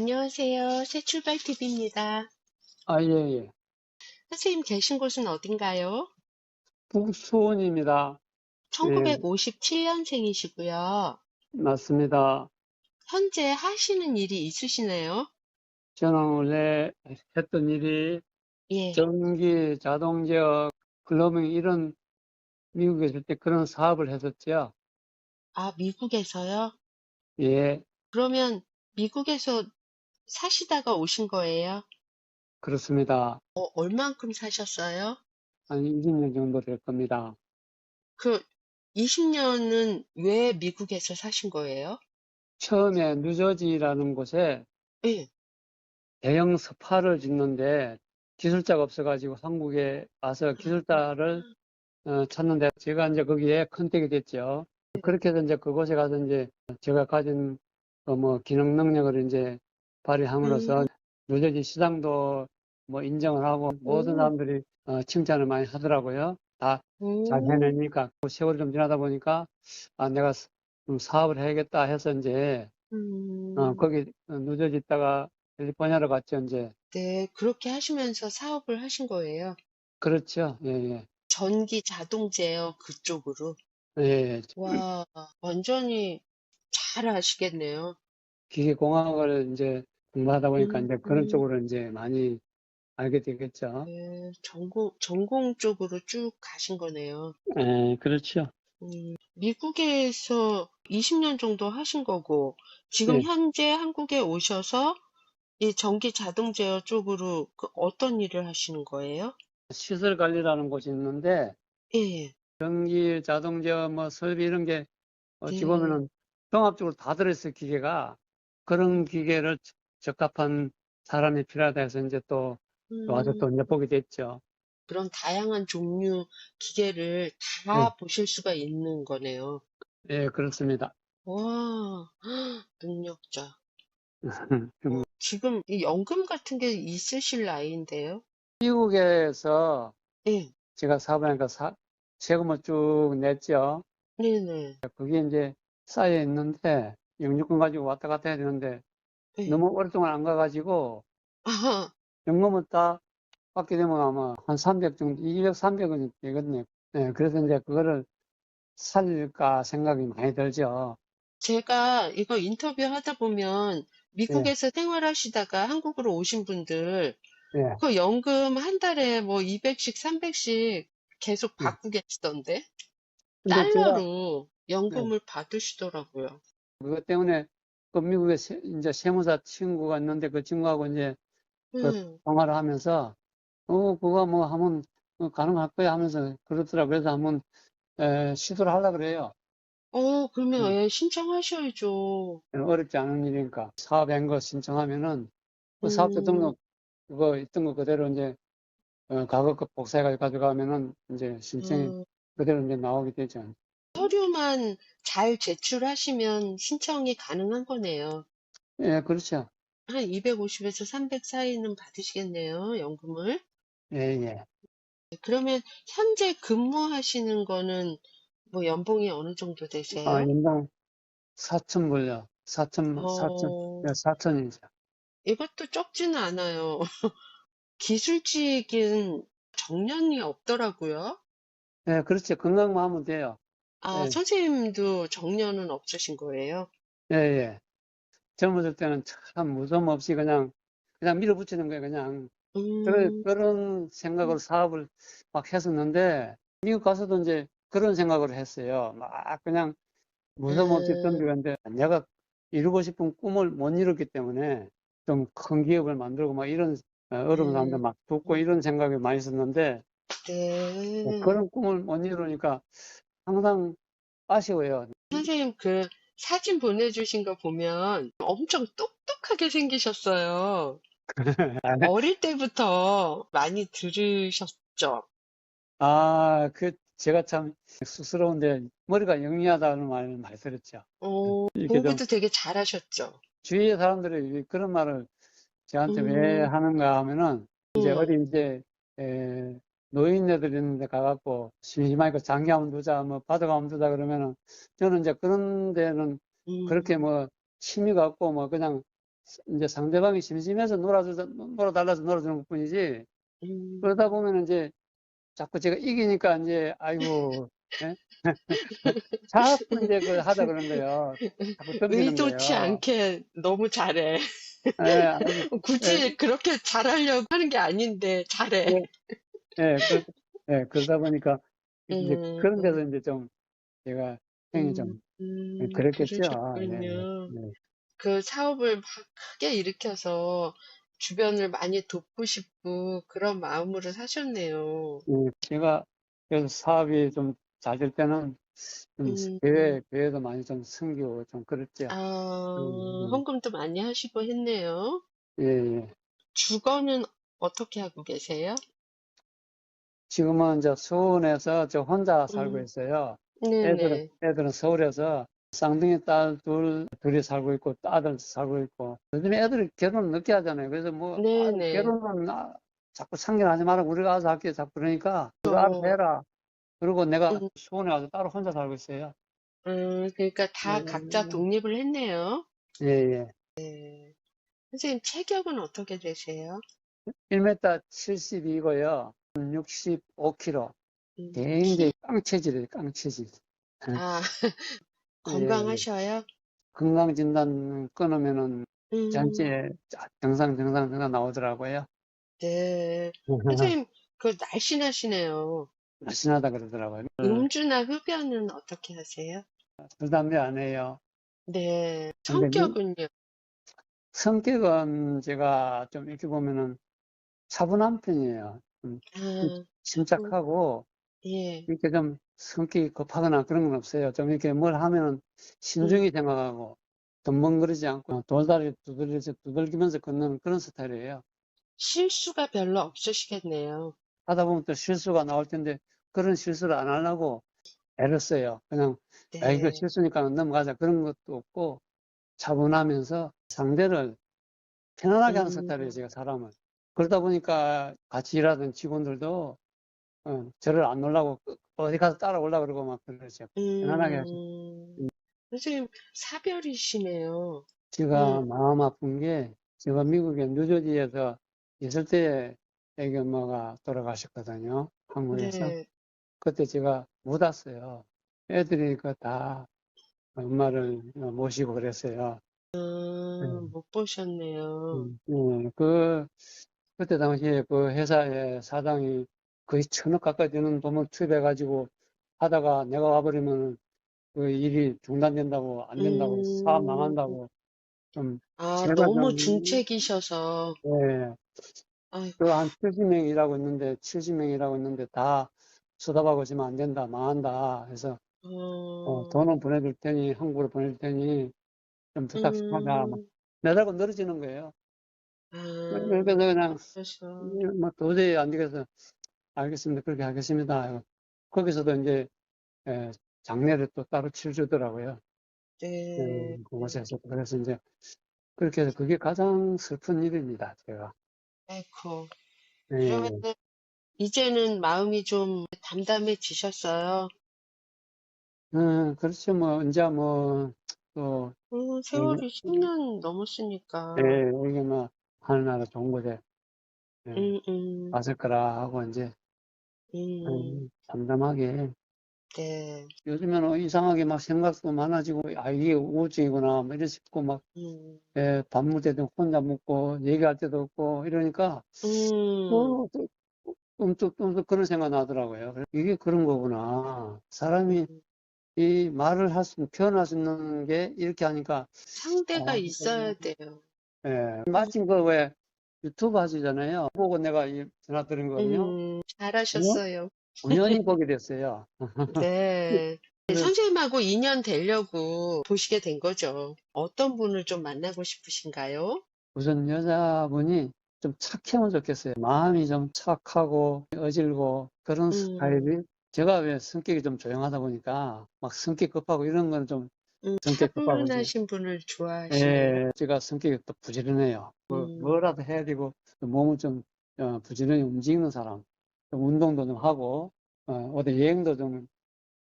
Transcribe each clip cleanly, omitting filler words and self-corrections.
안녕하세요. 새출발TV입니다. 예, 예. 선생님 계신 곳은 어딘가요? 북수원입니다. 예, 1957년생이시고요. 맞습니다. 현재 하시는 일이 있으시나요? 저는 원래 했던 일이 예. 전기, 자동제어, 글로빙 이런 미국에 있을 때 그런 사업을 했었죠. 아, 미국에서요? 예, 그러면 미국에서 사시다가 오신 거예요? 그렇습니다. 얼만큼 사셨어요? 한 20년 정도 될 겁니다. 그 20년은 왜 미국에서 사신 거예요? 처음에 뉴저지라는 곳에 예. 대형 스파를 짓는데 기술자가 없어가지고 한국에 와서 기술자를 찾는데 제가 이제 거기에 컨택이 됐죠. 그렇게 해서 이제 그곳에 가서 이제 제가 가진 뭐 기능 능력을 이제 발휘함으로써 음, 뉴저지 시장도 뭐 인정을 하고 모든 오, 사람들이 칭찬을 많이 하더라고요. 다 잘 오, 해내니까 세월이 좀 지나다 보니까 내가 좀 사업을 해야겠다 해서 이제 음, 거기 뉴저지 있다가 캘리포니아로 갔죠. 이제 네. 그렇게 하시면서 사업을 하신 거예요? 그렇죠. 예, 예. 전기 자동 제어 그쪽으로. 예, 예. 와, 완전히 잘 아시겠네요. 기계공학을 이제 공부하다 보니까 음, 이제 그런 음, 쪽으로 이제 많이 알게 되겠죠. 네, 전공 쪽으로 쭉 가신 거네요. 예, 그렇죠. 미국에서 20년 정도 하신 거고, 지금 예, 현재 한국에 오셔서 이 전기 자동 제어 쪽으로 그 어떤 일을 하시는 거예요? 시설 관리라는 곳이 있는데 예, 전기, 자동차, 뭐 설비 이런 게 어찌 네, 보면은 종합적으로 다 들어있어요, 기계가. 그런 기계를 적합한 사람이 필요하다 해서 이제 또 와서 음, 또 이제 보게 됐죠. 그런 다양한 종류 기계를 예, 다 보실 수가 있는 거네요. 예, 그렇습니다. 와, 능력자. 좀 지금 이 연금 같은 게 있으실 나이인데요? 미국에서 예, 제가 사업을 하니까 세금을 쭉 냈죠. 네네. 그게 이제 쌓여 있는데 영주권 가지고 왔다 갔다 해야 되는데 예. 너무 오랫동안 안 가가지고 아하, 연금을 딱 받게 되면 아마 한 300 정도, 200, 300은 되겠네요. 네, 그래서 이제 그거를 살릴까 생각이 많이 들죠. 제가 이거 인터뷰 하다 보면 예, 미국에서 생활하시다가 한국으로 오신 분들 예. 그 연금 한 달에 뭐 200씩, 300씩 계속 예. 받고 계시던데? 근데 제가 달러로 예, 연금을 받으시더라고요. 그것 때문에 그 미국에 이제 세무사 친구가 있는데 그 친구하고 이제 그 음. 통화를 하면서 그거 뭐 하면 가능할 거야 하면서 그러더라고요. 그래서 한번 시도를 하려고 그래요. 그러면 음. 예, 신청하셔야죠. 어렵지 않은 일이니까 사업한 거 신청하면은 그 사업자 음, 등록 그거 있던 거 그대로 이제 과거 거 복사해가지고 가져가면은 이제 신청이 음. 그대로 이제 나오게 되죠. 서류만 잘 제출하시면 신청이 가능한 거네요. 예, 그렇죠. 한 250에서 300 사이는 받으시겠네요, 연금을. 예, 예. 그러면 현재 근무하시는 거는 뭐 연봉이 어느 정도 되세요? 연봉 4천 불요. 4천, 어, 네, 4천이죠. 이것도 적지는 않아요. 기술직은 정년이 없더라고요. 예, 그렇죠. 건강만 하면 돼요. 아, 예, 선생님도 정년은 없으신 거예요? 예, 예. 젊었을 때는 참 무서움 없이 그냥 밀어붙이는 거예요. 그냥. 음, 그런 생각으로 사업을 막 했었는데, 미국 가서도 이제 그런 생각을 했어요. 막 그냥 무서움 없이 음, 덤비는데, 내가 이루고 싶은 꿈을 못 이뤘기 때문에 좀 큰 기업을 만들고 막 이런 어려운 사람들 음, 막 돕고 이런 생각이 많이 있었는데, 네. 그런 꿈을 못 이루니까 항상 아쉬워요. 선생님 그 사진 보내주신 거 보면 엄청 똑똑하게 생기셨어요. 어릴 때부터 많이 들으셨죠? 제가 참 쑥스러운데 머리가 영리하다는 말을 많이 들었죠. 이렇게 좀 공부도 되게 잘하셨죠? 주위의 사람들이 그런 말을 저한테 왜 음, 하는가 하면은 이제 음, 어디 이제 노인네들 있는데 가갖고 심심하니까 장기 한번 두자 뭐 바둑 한번 두자 그러면은 저는 이제 그런 데는 그렇게 음, 뭐 취미가 없고 뭐 그냥 이제 상대방이 심심해서 놀아달라서 놀아주는 것 뿐이지, 그러다 음, 보면 이제 자꾸 제가 이기니까 이제, 아이고, 예? 자꾸 이제 그 하자 그러는 거예요. 자꾸 덤비는 의도치 거예요. 않게 너무 잘해. 예, 아주, 예, 굳이 그렇게 잘하려고 하는 게 아닌데 잘해. 예, 예, 그러다 보니까 이제 그런 음, 데서 이제 좀 제가 행위 좀 그랬겠죠. 예, 그러셨군요. 예. 그 사업을 막 크게 일으켜서 주변을 많이 돕고 싶고 그런 마음으로 사셨네요. 제가 그래서 사업이 좀 잘 될 때는 좀 음, 교회도 많이 좀 섬기고 좀 그랬죠. 음, 헌금도 많이 하시고 했네요. 예, 예. 주거는 어떻게 하고 계세요? 지금은 이제 수원에서 저 혼자 살고 음, 있어요. 네네. 애들은 서울에서 쌍둥이 딸 둘이 살고 있고, 아들 살고 있고. 요즘에 애들이 결혼을 늦게 하잖아요. 그래서 뭐, 네네. 결혼은 자꾸 상견하지 마라. 우리가 알아서 할게. 자꾸 그러니까, 그거 알아서 어, 해라. 그리고 내가 음, 수원에 와서 따로 혼자 살고 있어요. 그러니까 다 각자 예, 독립을 했네요. 예. 예. 선생님, 체격은 어떻게 되세요? 1m 72고요. 65kg. 굉장히 키, 깡체질이에요, 깡체질. 아, 예, 건강하셔요? 건강진단 끊으면은 음, 잔치에 정상 나오더라고요. 네. 선생님, 그 날씬하시네요. 날씬하다 그러더라고요. 음주나 흡연은 어떻게 하세요? 술, 담배 안 해요. 네. 근데 성격은요? 성격은 제가 좀 이렇게 보면은 차분한 편이에요. 좀 아, 참, 침착하고, 예. 이렇게 좀 성격이 급하거나 그런 건 없어요. 좀 이렇게 뭘 하면은 음, 신중히 생각하고, 덤벙거리지 않고, 돌다리 두들기면서 걷는 그런 스타일이에요. 실수가 별로 없으시겠네요. 하다 보면 또 실수가 나올 텐데, 그런 실수를 안 하려고 애를 써요. 그냥, 아, 이거 네. 실수니까 넘어가자. 그런 것도 없고, 차분하면서 상대를 편안하게 하는 음, 스타일이에요, 제가 사람을. 그러다 보니까 같이 일하던 직원들도, 저를 안 놀라고 어디 가서 따라오려고 그러고 막 그러죠. 편안하게 하죠. 음, 선생님, 사별이시네요. 음, 제가 마음 아픈 게, 제가 미국의 뉴저지에서 있을 때에 애기 엄마가 돌아가셨거든요. 한국에서. 네. 그때 제가 못 왔어요. 애들이 그 다 엄마를 모시고 그랬어요. 음, 못 보셨네요. 그때 당시에 그 회사의 사장이 거의 1,000억 가까이 되는 돈을 투입해가지고 하다가 내가 와버리면 그 일이 중단된다고, 안 된다고, 사업 음, 망한다고 좀, 아, 제가 너무 좀, 중책이셔서, 예, 아이고, 그 한 70명 일하고 있는데, 70명 일하고 있는데 다 쳐다보고 있으면 안 된다, 망한다 해서, 어, 돈은 보내줄 테니, 한국으로 보내줄 테니, 좀 부탁 좀 하자. 막 음, 매달고 늘어지는 거예요. 아, 그래서 그냥, 그래서, 뭐 도저히 안 되겠어. 알겠습니다. 그렇게 하겠습니다. 거기서도 이제, 예, 장례를 또 따로 치러주더라고요. 네, 그곳에서. 그래서 이제, 그렇게 해서 그게 가장 슬픈 일입니다, 제가. 아이고. 그러면 예, 이제는 마음이 좀 담담해지셨어요? 그렇죠. 뭐, 이제 뭐, 또, 세월이 10년 예, 넘었으니까, 이게 뭐, 하늘나라 좋은 곳에, 예, 음, 음, 왔을 거라 하고, 이제, 음, 담담하게. 네, 요즘에는 이상하게 막 생각도 많아지고, 아, 이게 우울증이구나, 뭐 이래 싶고, 막, 음, 예, 밥 먹을 때도 혼자 먹고, 얘기할 때도 없고, 이러니까, 음, 또, 또 그런 생각 나더라고요. 이게 그런 거구나. 사람이 음. 이 말을 표현할 수 있는 게 이렇게 하니까, 상대가 아, 있어야 돼요. 예, 마침 그 왜 유튜브 하시잖아요. 보고 내가 이 전화 드린 거거든요. 우연- 잘하셨어요. 우연히 보게 됐어요. 네. 그래서 선생님하고 인연 되려고 보시게 된 거죠. 어떤 분을 좀 만나고 싶으신가요? 우선 여자분이 좀 착하면 좋겠어요. 마음이 좀 착하고 어질고 그런 음, 스타일이, 제가 왜 성격이 좀 조용하다 보니까 막 성격 급하고 이런 건 좀 성격 급하고 이제, 차분하신 분을 좋아하시네요. 예, 제가 성격이 또 부지런해요. 음, 뭐라도 해야 되고 몸을 좀 부지런히 움직이는 사람, 좀 운동도 좀 하고 어디 여행도 좀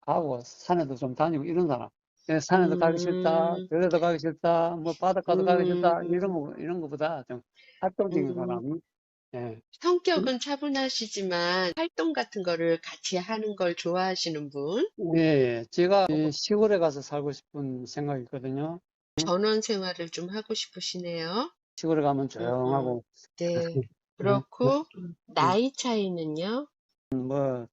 가고 산에도 좀 다니고 이런 사람. 예, 산에도 가기 싫다, 음, 들에도 가기 싫다, 뭐 바닷가도 가기 싫다, 음, 이런 거보다 좀 활동적인 음. 사람. 예. 성격은 차분하시지만 활동 같은 거를 같이 하는 걸 좋아하시는 분? 예, 예. 제가 이 시골에 가서 살고 싶은 생각이 있거든요. 전원 생활을 좀 하고 싶으시네요. 시골에 가면 음, 조용하고, 네. 예, 그렇고, 예. 나이 차이는요? 뭐,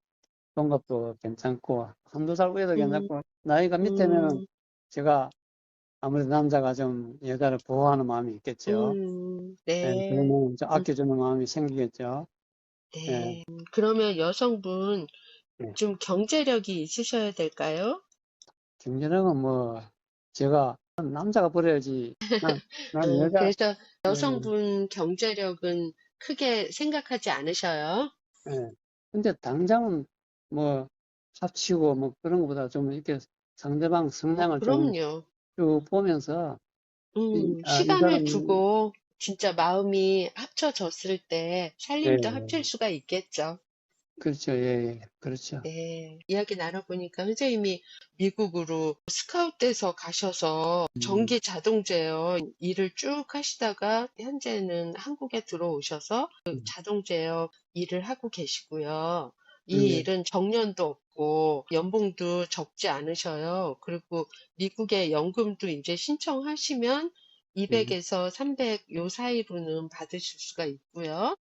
동갑도 괜찮고, 한두 살 위에도 음, 괜찮고, 나이가 밑에면은 음, 제가 아무래도 남자가 좀 여자를 보호하는 마음이 있겠죠. 예, 네. 그러면 좀 음, 아껴주는 마음이 생기겠죠. 예, 네. 그러면 여성분 예. 좀 경제력이 있으셔야 될까요? 김연영은 뭐, 제가 남자가 버려야지. 난 여자, 그래서 예, 여성분 경제력은 크게 생각하지 않으셔요? 예. 근데 당장은 뭐, 합치고 뭐 그런 것보다 좀 이렇게 상대방 성향을 좀 그럼요. 쭉 보면서, 이 시간을 사람은, 두고 진짜 마음이 합쳐졌을 때 예, 살림도 합칠 수가 있겠죠. 그렇죠. 예, 예. 그렇죠. 네. 이야기 나눠보니까 선생님이 미국으로 스카웃돼서 가셔서 음, 전기 자동 제어 일을 쭉 하시다가 현재는 한국에 들어오셔서 그 음, 자동 제어 일을 하고 계시고요. 이 예, 일은 정년도 없고 연봉도 적지 않으셔요. 그리고 미국의 연금도 이제 신청하시면 예, 200에서 300 요 사이로는 받으실 수가 있고요.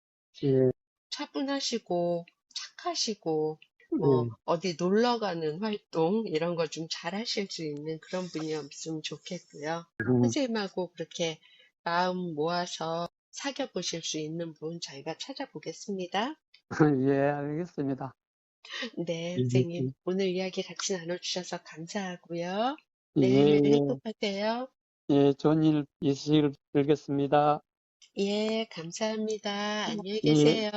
예, 차분하시고 착하시고 뭐 예. 어디 놀러 가는 활동 이런 거 좀 잘하실 수 있는 그런 분이었으면 좋겠고요. 음, 선생님하고 그렇게 마음 모아서 사귀어 보실 수 있는 분 저희가 찾아보겠습니다. 예, 알겠습니다. 네, 예, 선생님 오늘 이야기 같이 나눠주셔서 감사하고요. 예, 네, 예, 행복하세요. 예, 좋은 일 있으시길 빌겠습니다. 예, 감사합니다. 안녕히 예. 계세요.